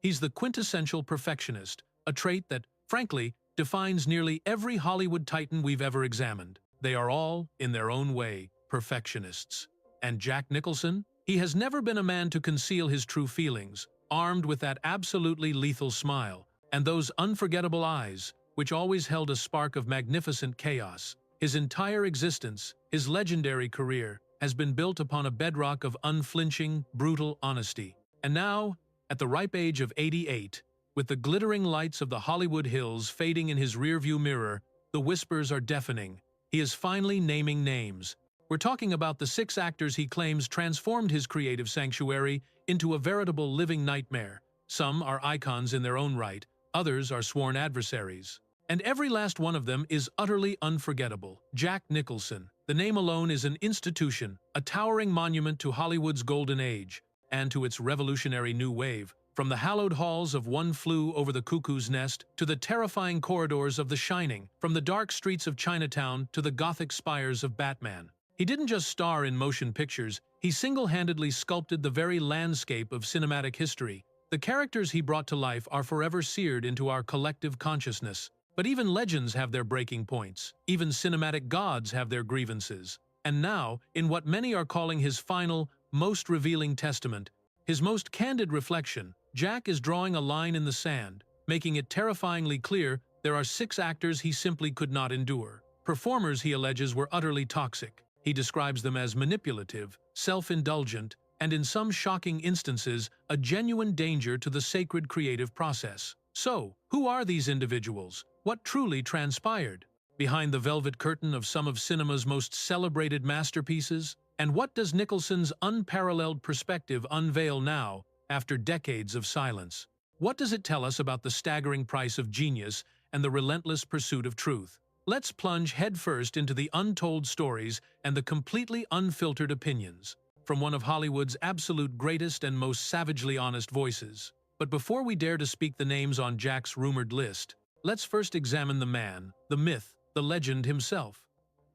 He's the quintessential perfectionist, a trait that, frankly, defines nearly every Hollywood titan we've ever examined. They are all, in their own way, perfectionists. And Jack Nicholson? He has never been a man to conceal his true feelings, armed with that absolutely lethal smile, and those unforgettable eyes, which always held a spark of magnificent chaos. His entire existence, his legendary career, has been built upon a bedrock of unflinching, brutal honesty. And now, at the ripe age of 88, with the glittering lights of the Hollywood hills fading in his rearview mirror, the whispers are deafening. He is finally naming names. We're talking about the 6 actors he claims transformed his creative sanctuary into a veritable living nightmare. Some are icons in their own right, others are sworn adversaries. And every last one of them is utterly unforgettable. Jack Nicholson. The name alone is an institution, a towering monument to Hollywood's golden age, and to its revolutionary new wave. From the hallowed halls of One Flew Over the Cuckoo's Nest to the terrifying corridors of The Shining, from the dark streets of Chinatown to the gothic spires of Batman. He didn't just star in motion pictures, he single-handedly sculpted the very landscape of cinematic history. The characters he brought to life are forever seared into our collective consciousness. But even legends have their breaking points. Even cinematic gods have their grievances. And now, in what many are calling his final, most revealing testament, his most candid reflection, Jack is drawing a line in the sand, making it terrifyingly clear there are 6 actors he simply could not endure. Performers he alleges were utterly toxic. He describes them as manipulative, self-indulgent, and in some shocking instances, a genuine danger to the sacred creative process. So, who are these individuals? What truly transpired behind the velvet curtain of some of cinema's most celebrated masterpieces? And what does Nicholson's unparalleled perspective unveil now, after decades of silence? What does it tell us about the staggering price of genius and the relentless pursuit of truth? Let's plunge headfirst into the untold stories and the completely unfiltered opinions from one of Hollywood's absolute greatest and most savagely honest voices. But before we dare to speak the names on Jack's rumored list, let's first examine the man, the myth, the legend himself.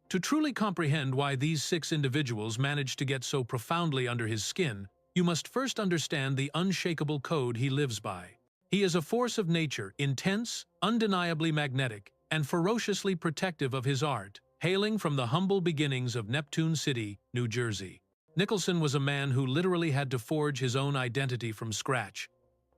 To truly comprehend why these 6 individuals managed to get so profoundly under his skin, you must first understand the unshakable code he lives by. He is a force of nature, intense, undeniably magnetic, and ferociously protective of his art, hailing from the humble beginnings of Neptune City, New Jersey. Nicholson was a man who literally had to forge his own identity from scratch.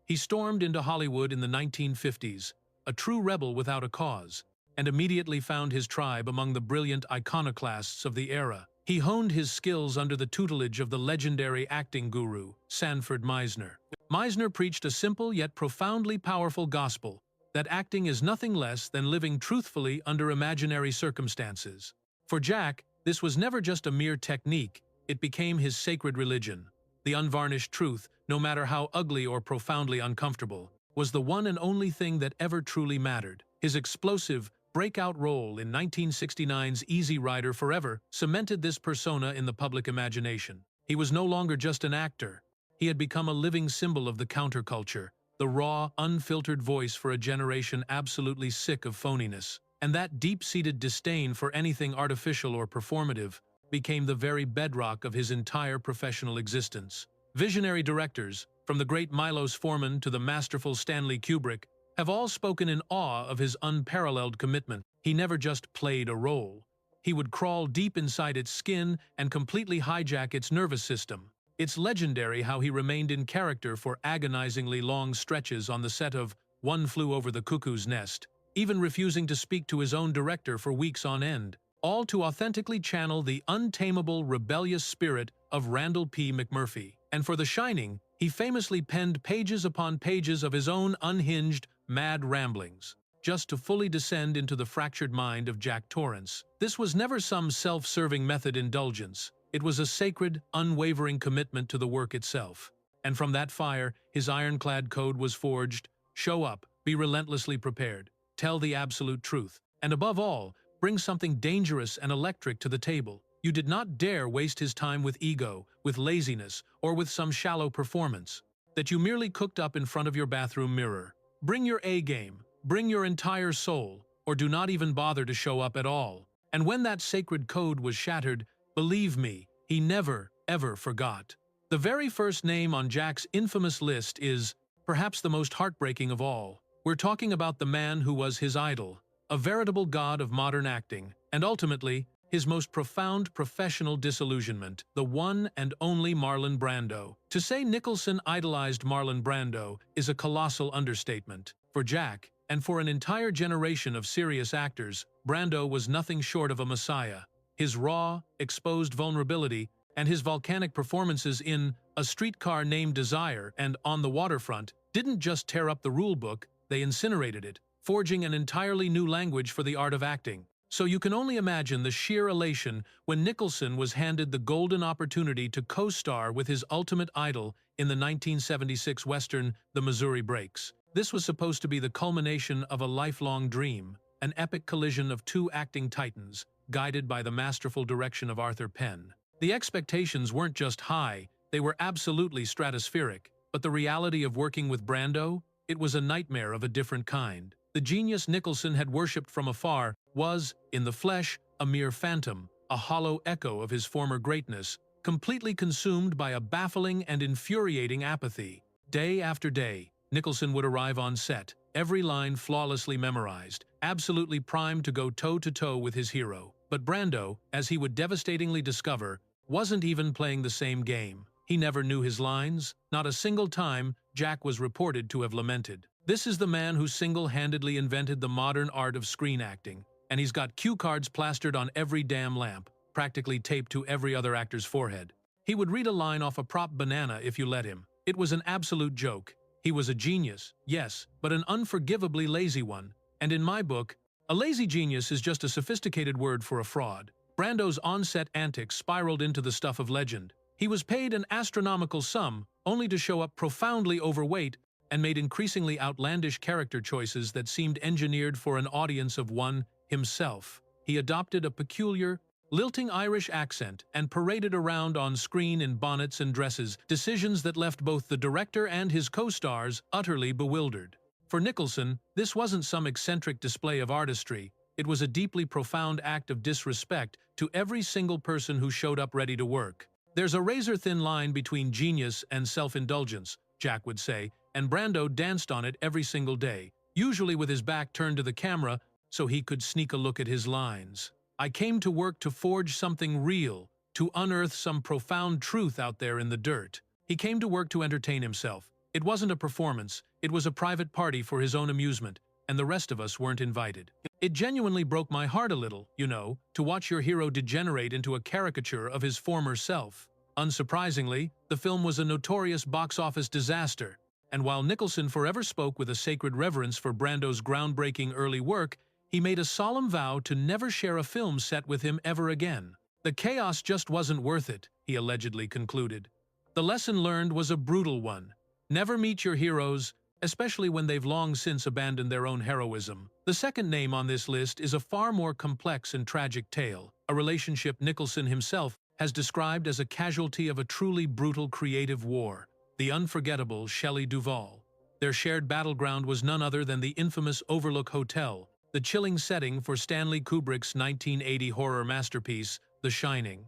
He stormed into Hollywood in the 1950s, a true rebel without a cause, and immediately found his tribe among the brilliant iconoclasts of the era. He honed his skills under the tutelage of the legendary acting guru, Sanford Meisner. Meisner preached a simple yet profoundly powerful gospel, that acting is nothing less than living truthfully under imaginary circumstances. For Jack, this was never just a mere technique, it became his sacred religion. The unvarnished truth, no matter how ugly or profoundly uncomfortable, was the one and only thing that ever truly mattered. His explosive, breakout role in 1969's Easy Rider Forever cemented this persona in the public imagination. He was no longer just an actor. He had become a living symbol of the counterculture, the raw, unfiltered voice for a generation absolutely sick of phoniness. And that deep-seated disdain for anything artificial or performative became the very bedrock of his entire professional existence. Visionary directors, from the great Milos Forman to the masterful Stanley Kubrick, have all spoken in awe of his unparalleled commitment. He never just played a role. He would crawl deep inside its skin and completely hijack its nervous system. It's legendary how he remained in character for agonizingly long stretches on the set of One Flew Over the Cuckoo's Nest, even refusing to speak to his own director for weeks on end, all to authentically channel the untamable, rebellious spirit of Randall P. McMurphy. And for The Shining, he famously penned pages upon pages of his own unhinged, mad ramblings, just to fully descend into the fractured mind of Jack Torrance. This was never some self-serving method indulgence. It was a sacred, unwavering commitment to the work itself. And from that fire, his ironclad code was forged: show up, be relentlessly prepared, tell the absolute truth, and above all, bring something dangerous and electric to the table. You did not dare waste his time with ego, with laziness, or with some shallow performance that you merely cooked up in front of your bathroom mirror. Bring your A-game, bring your entire soul, or do not even bother to show up at all. And when that sacred code was shattered, believe me, he never, ever forgot. The very first name on Jack's infamous list is, perhaps the most heartbreaking of all. We're talking about the man who was his idol, a veritable god of modern acting, and ultimately, his most profound professional disillusionment, the one and only Marlon Brando. To say Nicholson idolized Marlon Brando is a colossal understatement. For Jack, and for an entire generation of serious actors, Brando was nothing short of a messiah. His raw, exposed vulnerability, and his volcanic performances in A Streetcar Named Desire and On the Waterfront didn't just tear up the rulebook, they incinerated it, forging an entirely new language for the art of acting. So you can only imagine the sheer elation when Nicholson was handed the golden opportunity to co-star with his ultimate idol in the 1976 Western The Missouri Breaks. This was supposed to be the culmination of a lifelong dream, an epic collision of two acting titans, guided by the masterful direction of Arthur Penn. The expectations weren't just high, they were absolutely stratospheric, but the reality of working with Brando? It was a nightmare of a different kind. The genius Nicholson had worshipped from afar was, in the flesh, a mere phantom, a hollow echo of his former greatness, completely consumed by a baffling and infuriating apathy. Day after day, Nicholson would arrive on set, every line flawlessly memorized, absolutely primed to go toe-to-toe with his hero. But Brando, as he would devastatingly discover, wasn't even playing the same game. He never knew his lines. Not a single time, Jack was reported to have lamented. This is the man who single-handedly invented the modern art of screen acting, and he's got cue cards plastered on every damn lamp, practically taped to every other actor's forehead. He would read a line off a prop banana if you let him. It was an absolute joke. He was a genius, yes, but an unforgivably lazy one. And in my book, a lazy genius is just a sophisticated word for a fraud. Brando's on-set antics spiraled into the stuff of legend. He was paid an astronomical sum, only to show up profoundly overweight and made increasingly outlandish character choices that seemed engineered for an audience of one himself. He adopted a peculiar, lilting Irish accent and paraded around on screen in bonnets and dresses, decisions that left both the director and his co-stars utterly bewildered. For Nicholson, this wasn't some eccentric display of artistry. It was a deeply profound act of disrespect to every single person who showed up ready to work. There's a razor-thin line between genius and self-indulgence, Jack would say, and Brando danced on it every single day, usually with his back turned to the camera so he could sneak a look at his lines. I came to work to forge something real, to unearth some profound truth out there in the dirt. He came to work to entertain himself. It wasn't a performance, it was a private party for his own amusement, and the rest of us weren't invited. It genuinely broke my heart a little, you know, to watch your hero degenerate into a caricature of his former self. Unsurprisingly, the film was a notorious box office disaster, and while Nicholson forever spoke with a sacred reverence for Brando's groundbreaking early work, he made a solemn vow to never share a film set with him ever again. The chaos just wasn't worth it, he allegedly concluded. The lesson learned was a brutal one. Never meet your heroes, especially when they've long since abandoned their own heroism. The second name on this list is a far more complex and tragic tale, a relationship Nicholson himself has described as a casualty of a truly brutal creative war, the unforgettable Shelley Duvall. Their shared battleground was none other than the infamous Overlook Hotel, the chilling setting for Stanley Kubrick's 1980 horror masterpiece, The Shining.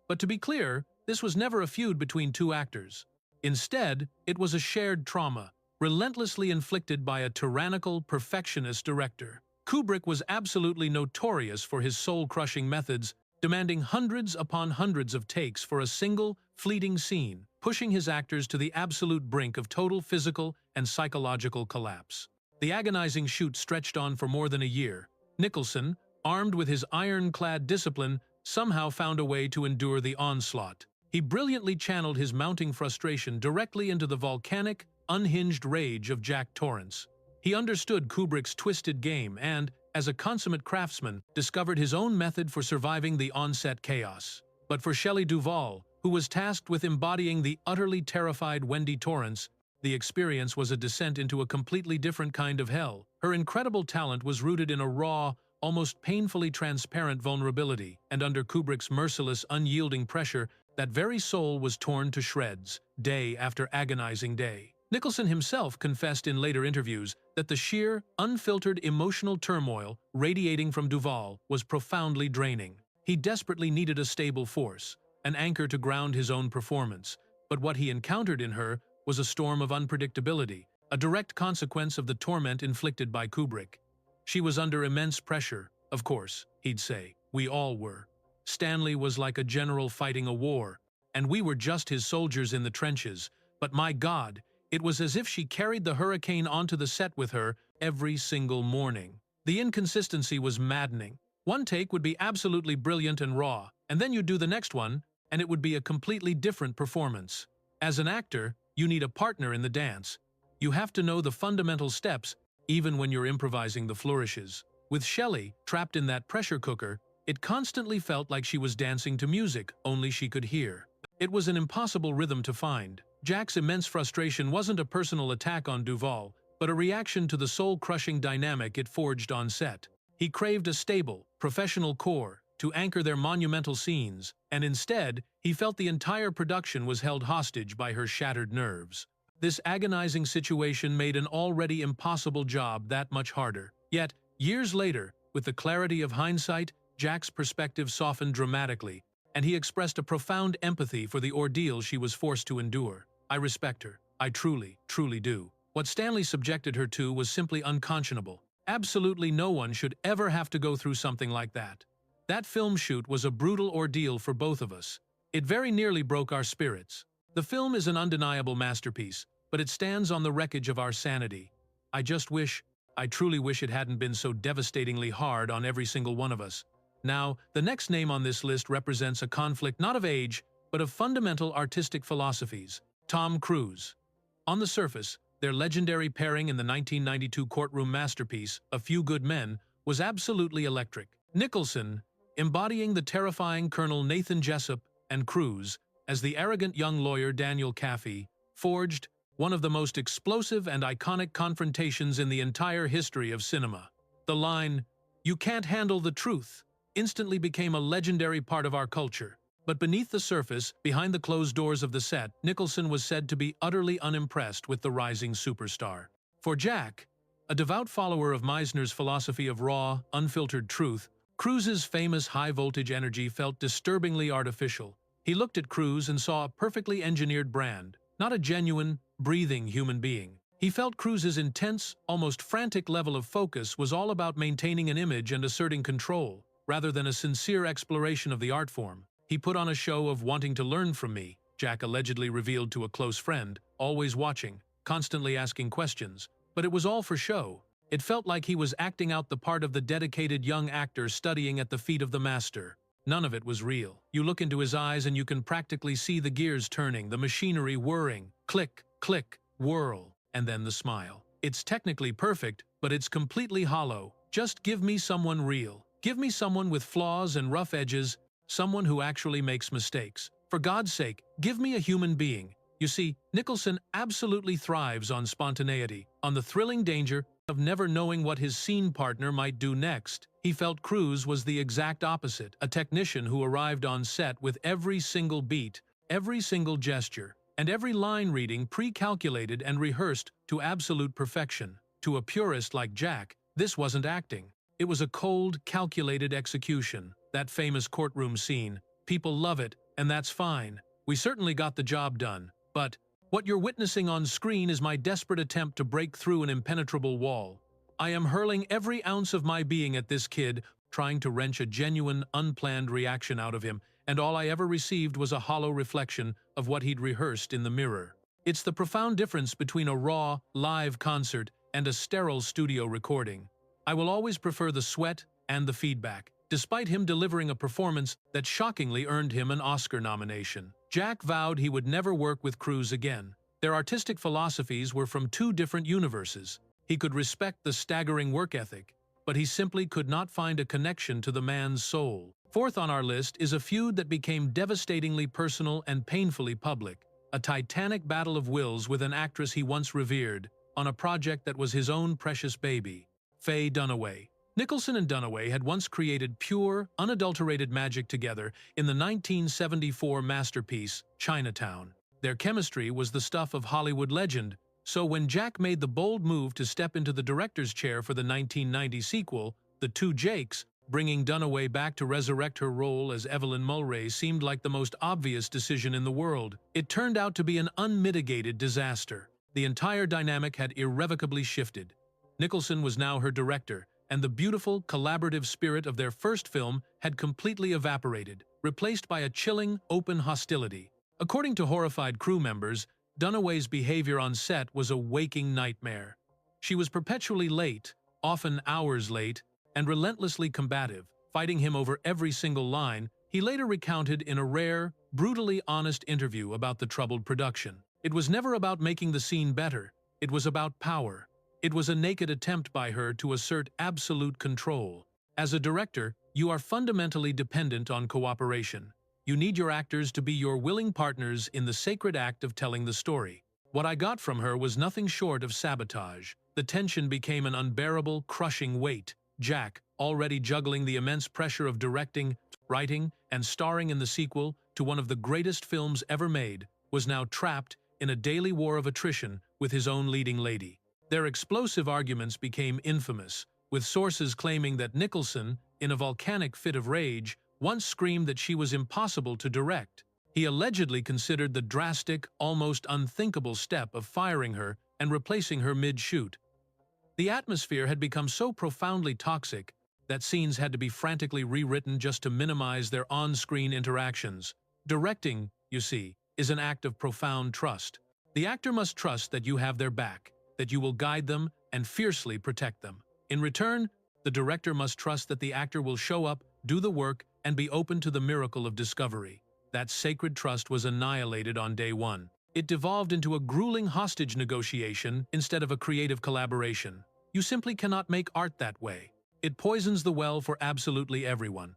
But to be clear, this was never a feud between two actors. Instead, it was a shared trauma, relentlessly inflicted by a tyrannical, perfectionist director. Kubrick was absolutely notorious for his soul-crushing methods, demanding hundreds upon hundreds of takes for a single, fleeting scene, pushing his actors to the absolute brink of total physical and psychological collapse. The agonizing shoot stretched on for more than a year. Nicholson, armed with his ironclad discipline, somehow found a way to endure the onslaught. He brilliantly channeled his mounting frustration directly into the volcanic, unhinged rage of Jack Torrance. He understood Kubrick's twisted game and, as a consummate craftsman, discovered his own method for surviving the on-set chaos. But for Shelley Duvall, who was tasked with embodying the utterly terrified Wendy Torrance, the experience was a descent into a completely different kind of hell. Her incredible talent was rooted in a raw, almost painfully transparent vulnerability, and under Kubrick's merciless, unyielding pressure, that very soul was torn to shreds, day after agonizing day. Nicholson himself confessed in later interviews that the sheer, unfiltered emotional turmoil radiating from Duvall was profoundly draining. He desperately needed a stable force, an anchor to ground his own performance, but what he encountered in her was a storm of unpredictability, a direct consequence of the torment inflicted by Kubrick. She was under immense pressure, of course, he'd say. We all were. Stanley was like a general fighting a war, and we were just his soldiers in the trenches, but my God, it was as if she carried the hurricane onto the set with her every single morning. The inconsistency was maddening. One take would be absolutely brilliant and raw, and then you'd do the next one, and it would be a completely different performance. As an actor, you need a partner in the dance. You have to know the fundamental steps, even when you're improvising the flourishes. With Shelley, trapped in that pressure cooker, it constantly felt like she was dancing to music only she could hear. It was an impossible rhythm to find. Jack's immense frustration wasn't a personal attack on Duvall, but a reaction to the soul-crushing dynamic it forged on set. He craved a stable, professional core to anchor their monumental scenes, and instead, he felt the entire production was held hostage by her shattered nerves. This agonizing situation made an already impossible job that much harder. Yet, years later, with the clarity of hindsight, Jack's perspective softened dramatically, and he expressed a profound empathy for the ordeal she was forced to endure. I respect her. I truly, truly do. What Stanley subjected her to was simply unconscionable. Absolutely no one should ever have to go through something like that. That film shoot was a brutal ordeal for both of us. It very nearly broke our spirits. The film is an undeniable masterpiece, but it stands on the wreckage of our sanity. I truly wish it hadn't been so devastatingly hard on every single one of us. Now, the next name on this list represents a conflict not of age, but of fundamental artistic philosophies. Tom Cruise. On the surface, their legendary pairing in the 1992 courtroom masterpiece, A Few Good Men, was absolutely electric. Nicholson, embodying the terrifying Colonel Nathan Jessup, and Cruise, as the arrogant young lawyer Daniel Kaffee, forged one of the most explosive and iconic confrontations in the entire history of cinema. The line, "You can't handle the truth," instantly became a legendary part of our culture. But beneath the surface, behind the closed doors of the set, Nicholson was said to be utterly unimpressed with the rising superstar. For Jack, a devout follower of Meisner's philosophy of raw, unfiltered truth, Cruise's famous high-voltage energy felt disturbingly artificial. He looked at Cruise and saw a perfectly engineered brand, not a genuine, breathing human being. He felt Cruise's intense, almost frantic level of focus was all about maintaining an image and asserting control, rather than a sincere exploration of the art form. "He put on a show of wanting to learn from me," Jack allegedly revealed to a close friend, always watching, constantly asking questions. But it was all for show. It felt like he was acting out the part of the dedicated young actor studying at the feet of the master. None of it was real. You look into his eyes and you can practically see the gears turning, the machinery whirring, click, click, whirl, and then the smile. It's technically perfect, but it's completely hollow. Just give me someone real. Give me someone with flaws and rough edges, someone who actually makes mistakes. For God's sake, give me a human being. You see, Nicholson absolutely thrives on spontaneity, on the thrilling danger of never knowing what his scene partner might do next. He felt Cruise was the exact opposite, a technician who arrived on set with every single beat, every single gesture, and every line reading pre-calculated and rehearsed to absolute perfection. To a purist like Jack, this wasn't acting. It was a cold, calculated execution. That famous courtroom scene. People love it, and that's fine. We certainly got the job done. But what you're witnessing on screen is my desperate attempt to break through an impenetrable wall. I am hurling every ounce of my being at this kid, trying to wrench a genuine, unplanned reaction out of him, and all I ever received was a hollow reflection of what he'd rehearsed in the mirror. It's the profound difference between a raw, live concert and a sterile studio recording. I will always prefer the sweat and the feedback, despite him delivering a performance that shockingly earned him an Oscar nomination. Jack vowed he would never work with Cruise again. Their artistic philosophies were from two different universes. He could respect the staggering work ethic, but he simply could not find a connection to the man's soul. Fourth on our list is a feud that became devastatingly personal and painfully public, a titanic battle of wills with an actress he once revered, on a project that was his own precious baby, Faye Dunaway. Nicholson and Dunaway had once created pure, unadulterated magic together in the 1974 masterpiece, Chinatown. Their chemistry was the stuff of Hollywood legend, so when Jack made the bold move to step into the director's chair for the 1990 sequel, The Two Jakes, bringing Dunaway back to resurrect her role as Evelyn Mulray seemed like the most obvious decision in the world. It turned out to be an unmitigated disaster. the entire dynamic had irrevocably shifted. Nicholson was now her director, and the beautiful, collaborative spirit of their first film had completely evaporated, replaced by a chilling, open hostility. According to horrified crew members, Dunaway's behavior on set was a waking nightmare. She was perpetually late, often hours late, and relentlessly combative, fighting him over every single line. He later recounted in a rare, brutally honest interview about the troubled production. It was never about making the scene better, it was about power. It was a naked attempt by her to assert absolute control. As a director, you are fundamentally dependent on cooperation. You need your actors to be your willing partners in the sacred act of telling the story. What I got from her was nothing short of sabotage. The tension became an unbearable, crushing weight. Jack, already juggling the immense pressure of directing, writing, and starring in the sequel to one of the greatest films ever made, was now trapped in a daily war of attrition with his own leading lady. Their explosive arguments became infamous, with sources claiming that Nicholson, in a volcanic fit of rage, once screamed that she was impossible to direct. He allegedly considered the drastic, almost unthinkable step of firing her and replacing her mid-shoot. The atmosphere had become so profoundly toxic that scenes had to be frantically rewritten just to minimize their on-screen interactions. Directing, you see, is an act of profound trust. The actor must trust that you have their back, that you will guide them and fiercely protect them. In return, the director must trust that the actor will show up, do the work, and be open to the miracle of discovery. That sacred trust was annihilated on day one. It devolved into a grueling hostage negotiation instead of a creative collaboration. You simply cannot make art that way. It poisons the well for absolutely everyone.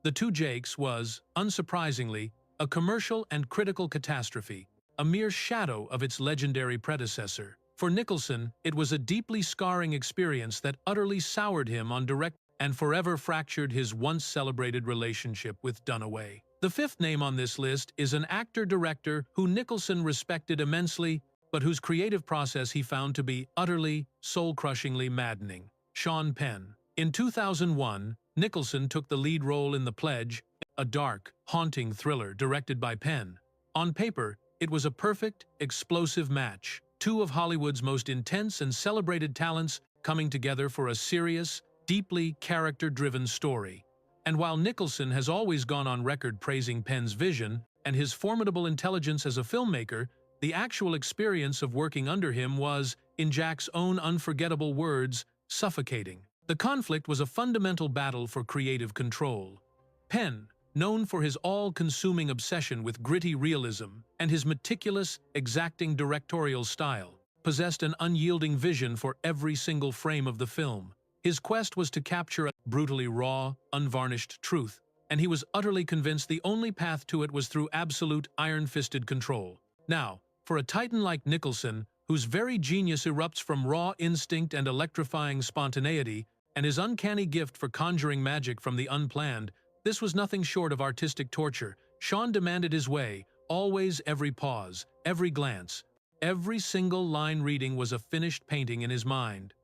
The Two Jakes was, unsurprisingly, a commercial and critical catastrophe, a mere shadow of its legendary predecessor. For Nicholson, it was a deeply scarring experience that utterly soured him on direct and forever fractured his once-celebrated relationship with Dunaway. The fifth name on this list is an actor-director who Nicholson respected immensely, but whose creative process he found to be utterly, soul-crushingly maddening: Sean Penn. In 2001, Nicholson took the lead role in The Pledge, a dark, haunting thriller directed by Penn. On paper, it was a perfect, explosive match. Two of Hollywood's most intense and celebrated talents coming together for a serious, deeply character-driven story. And while Nicholson has always gone on record praising Penn's vision and his formidable intelligence as a filmmaker, the actual experience of working under him was, in Jack's own unforgettable words, suffocating. The conflict was a fundamental battle for creative control. Penn, known for his all-consuming obsession with gritty realism and his meticulous, exacting directorial style, possessed an unyielding vision for every single frame of the film. His quest was to capture a brutally raw, unvarnished truth, and he was utterly convinced the only path to it was through absolute, iron-fisted control. Now, for a titan like Nicholson, whose very genius erupts from raw instinct and electrifying spontaneity, and his uncanny gift for conjuring magic from the unplanned, this was nothing short of artistic torture. Sean demanded his way, always. Every pause, every glance, every single line reading was a finished painting in his mind.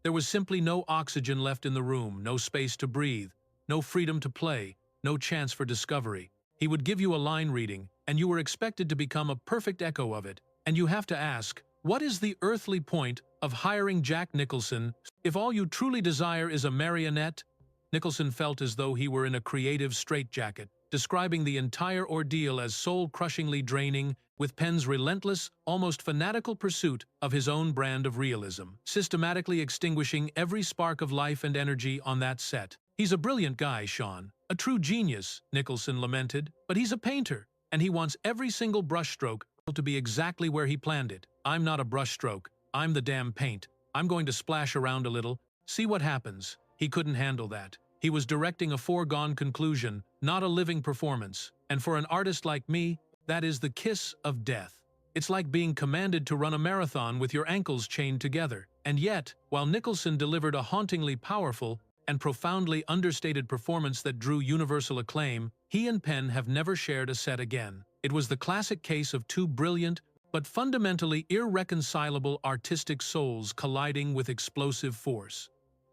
There was simply no oxygen left in the room, no space to breathe, no freedom to play, no chance for discovery. He would give you a line reading, and you were expected to become a perfect echo of it. And you have to ask, what is the earthly point of hiring Jack Nicholson if all you truly desire is a marionette? Nicholson felt as though he were in a creative straitjacket, describing the entire ordeal as soul-crushingly draining, with Penn's relentless, almost fanatical pursuit of his own brand of realism, systematically extinguishing every spark of life and energy on that set. "He's a brilliant guy, Sean, a true genius," Nicholson lamented, "but he's a painter, and he wants every single brushstroke to be exactly where he planned it. I'm not a brushstroke, I'm the damn paint. I'm going to splash around a little, see what happens." He couldn't handle that. He was directing a foregone conclusion, not a living performance. And for an artist like me, that is the kiss of death. It's like being commanded to run a marathon with your ankles chained together. And yet, while Nicholson delivered a hauntingly powerful and profoundly understated performance that drew universal acclaim, he and Penn have never shared a set again. It was the classic case of two brilliant, but fundamentally irreconcilable artistic souls colliding with explosive force.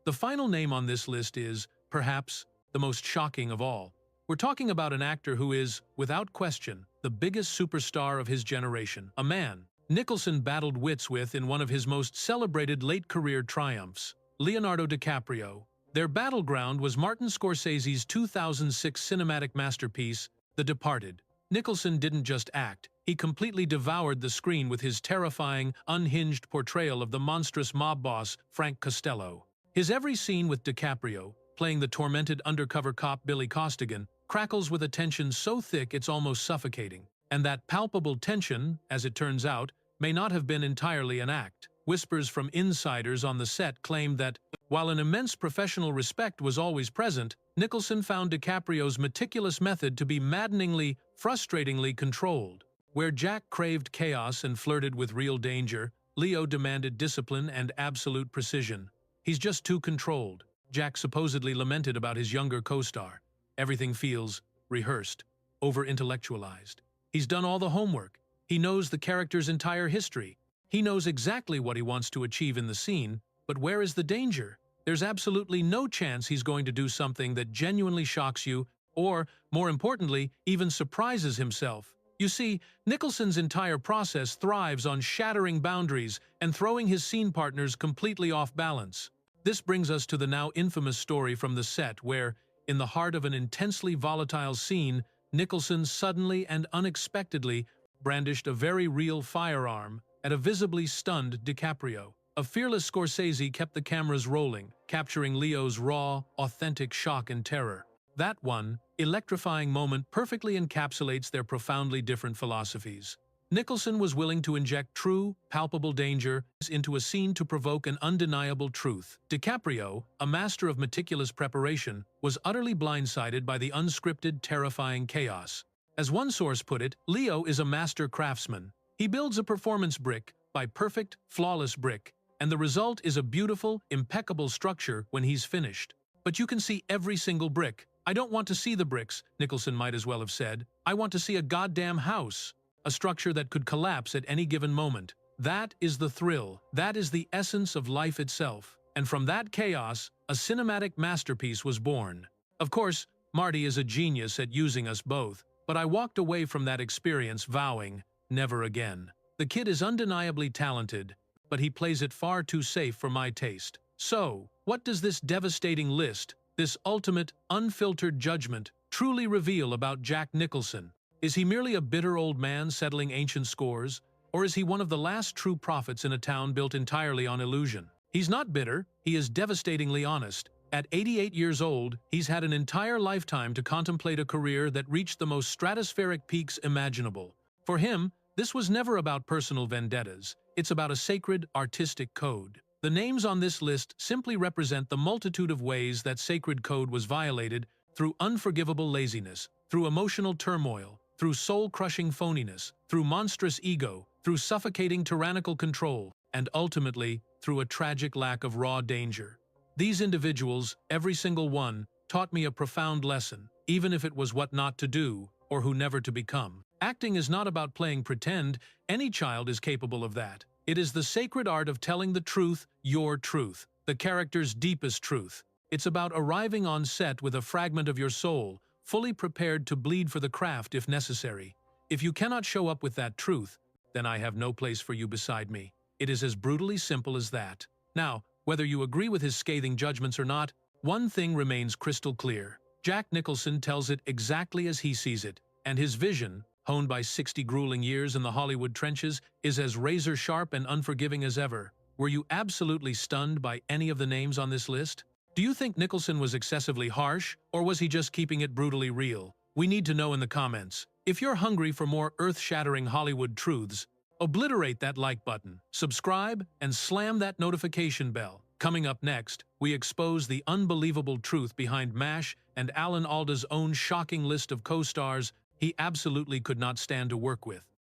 The final name on this list is, perhaps, the most shocking of all. We're talking about an actor who is, without question, the biggest superstar of his generation. A man, Nicholson battled wits with in one of his most celebrated late-career triumphs, Leonardo DiCaprio. Their battleground was Martin Scorsese's 2006 cinematic masterpiece, The Departed. Nicholson didn't just act, he completely devoured the screen with his terrifying, unhinged portrayal of the monstrous mob boss, Frank Costello. His every scene with DiCaprio, playing the tormented undercover cop Billy Costigan, crackles with a tension so thick it's almost suffocating. And that palpable tension, as it turns out, may not have been entirely an act. Whispers from insiders on the set claimed that, while an immense professional respect was always present, Nicholson found DiCaprio's meticulous method to be maddeningly, frustratingly controlled. Where Jack craved chaos and flirted with real danger, Leo demanded discipline and absolute precision. He's just too controlled, Jack supposedly lamented about his younger co-star. Everything feels rehearsed, over-intellectualized. He's done all the homework. He knows the character's entire history. He knows exactly what he wants to achieve in the scene, but where is the danger? There's absolutely no chance he's going to do something that genuinely shocks you or, more importantly, even surprises himself. You see, Nicholson's entire process thrives on shattering boundaries and throwing his scene partners completely off balance. This brings us to the now infamous story from the set where, in the heart of an intensely volatile scene, Nicholson suddenly and unexpectedly brandished a very real firearm at a visibly stunned DiCaprio. A fearless Scorsese kept the cameras rolling, capturing Leo's raw, authentic shock and terror. That one, electrifying moment perfectly encapsulates their profoundly different philosophies. Nicholson was willing to inject true, palpable danger into a scene to provoke an undeniable truth. DiCaprio, a master of meticulous preparation, was utterly blindsided by the unscripted, terrifying chaos. As one source put it, Leo is a master craftsman. He builds a performance brick by perfect, flawless brick, and the result is a beautiful, impeccable structure when he's finished. But you can see every single brick. I don't want to see the bricks, Nicholson might as well have said. I want to see a goddamn house. A structure that could collapse at any given moment. That is the thrill. That is the essence of life itself. And from that chaos, a cinematic masterpiece was born. Of course, Marty is a genius at using us both, but I walked away from that experience vowing, never again. The kid is undeniably talented, but he plays it far too safe for my taste. So, what does this devastating list, this ultimate, unfiltered judgment, truly reveal about Jack Nicholson? Is he merely a bitter old man settling ancient scores, or is he one of the last true prophets in a town built entirely on illusion? He's not bitter, he is devastatingly honest. At 88 years old, he's had an entire lifetime to contemplate a career that reached the most stratospheric peaks imaginable. For him, this was never about personal vendettas, it's about a sacred, artistic code. The names on this list simply represent the multitude of ways that sacred code was violated through unforgivable laziness, through emotional turmoil, through soul-crushing phoniness, through monstrous ego, through suffocating tyrannical control, and ultimately, through a tragic lack of raw danger. These individuals, every single one, taught me a profound lesson, even if it was what not to do, or who never to become. Acting is not about playing pretend, any child is capable of that. It is the sacred art of telling the truth, your truth, the character's deepest truth. It's about arriving on set with a fragment of your soul, fully prepared to bleed for the craft if necessary. If you cannot show up with that truth, then I have no place for you beside me. It is as brutally simple as that. Now, whether you agree with his scathing judgments or not, one thing remains crystal clear. Jack Nicholson tells it exactly as he sees it, and his vision, honed by 60 grueling years in the Hollywood trenches, is as razor-sharp and unforgiving as ever. Were you absolutely stunned by any of the names on this list? Do you think Nicholson was excessively harsh, or was he just keeping it brutally real? We need to know in the comments. If you're hungry for more earth-shattering Hollywood truths, obliterate that like button, subscribe, and slam that notification bell. Coming up next, we expose the unbelievable truth behind MASH and Alan Alda's own shocking list of co-stars he absolutely could not stand to work with.